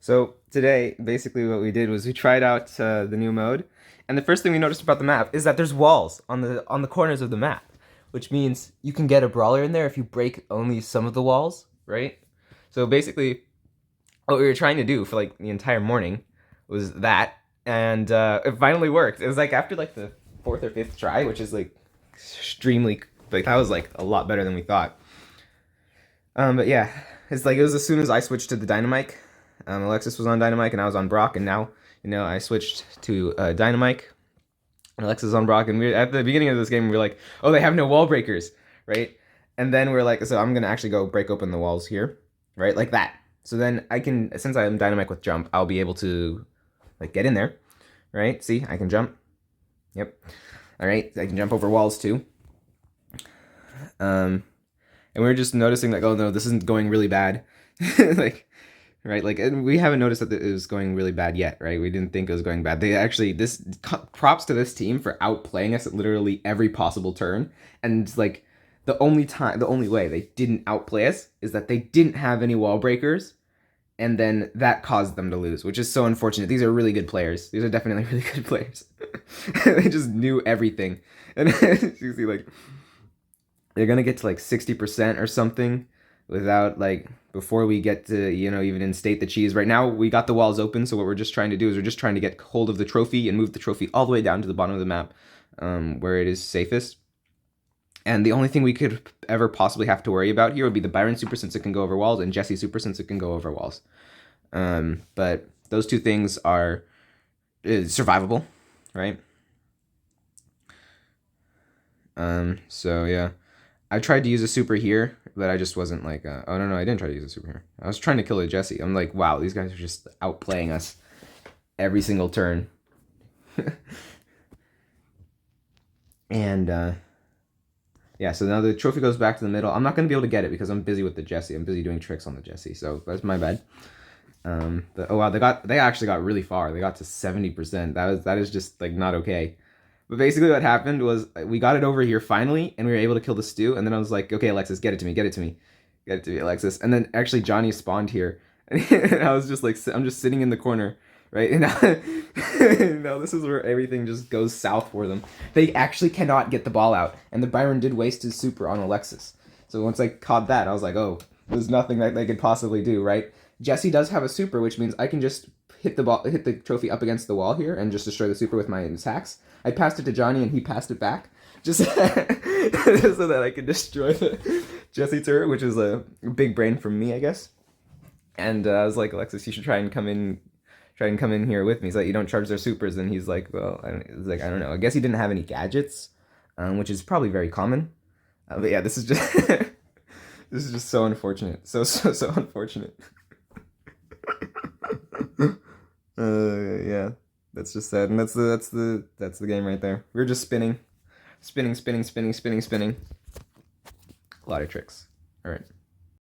So today, basically what we did was we tried out the new mode, and the first thing we noticed about the map is that there's walls on the corners of the map, which means you can get a brawler in there if you break only some of the walls, right? So basically, what we were trying to do for like the entire morning was that, and it finally worked. It was like after like the fourth or fifth try, which is like extremely like that was like a lot better than we thought. But yeah, it's like it was as soon as I switched to the Dynamite. Alexis was on Dynamite and I was on Brock, and now I switched to Dynamite. And Alexis is on Brock, and we at the beginning of this game we were like, oh, they have no wall breakers, right? And then we're like, so I'm gonna actually go break open the walls here, right, like that. So then I can, since I'm Dynamite with jump, I'll be able to like get in there, right? See, I can jump. Yep. All right, I can jump over walls too. And we were just noticing like, oh no, this isn't going really bad, like, right? Like, and we haven't noticed that it was going really bad yet, right? We didn't think it was going bad. They actually, this props to this team for outplaying us at literally every possible turn. And like, the only way they didn't outplay us is that they didn't have any wall breakers, and then that caused them to lose, which is so unfortunate. These are really good players. These are definitely really good players. They just knew everything, and you see, like, they're gonna get to like 60% or something without like before we get to even instate the cheese. Right now we got the walls open, so what we're just trying to do is we're just trying to get hold of the trophy and move the trophy all the way down to the bottom of the map, where it is safest. And the only thing we could ever possibly have to worry about here would be the Byron super, since it can go over walls, and Jesse super, since it can go over walls. But those two things are survivable, right? So yeah, I tried to use a super here, but I just wasn't like, oh no, I didn't try to use a super here. I was trying to kill a Jesse. I'm like, wow, these guys are just outplaying us every single turn. And yeah, so now the trophy goes back to the middle. I'm not going to be able to get it because I'm busy with the Jesse. I'm busy doing tricks on the Jesse, so that's my bad. But oh wow, they actually got really far. They got to 70%. That is just like not okay. But basically what happened was we got it over here finally, and we were able to kill the stew. And then I was like, okay, Alexis, get it to me, get it to me, get it to me, Alexis. And then actually Johnny spawned here, and I was just like, I'm just sitting in the corner, right? And now this is where everything just goes south for them. They actually cannot get the ball out, and the Byron did waste his super on Alexis. So once I caught that, I was like, oh, there's nothing that they could possibly do, right? Jesse does have a super, which means I can just hit the trophy up against the wall here and just destroy the super with my attacks. I passed it to Johnny and he passed it back, just so that I could destroy the Jesse turret, which is a big brain from me, I guess. And I was like, Alexis, you should try and come in here with me so that you don't charge their supers. And he's like, well, I don't know. I guess he didn't have any gadgets, which is probably very common. But yeah, this is just this is just so unfortunate. So unfortunate. Yeah, that's just sad, and that's the game right there. We were just spinning. A lot of tricks. All right.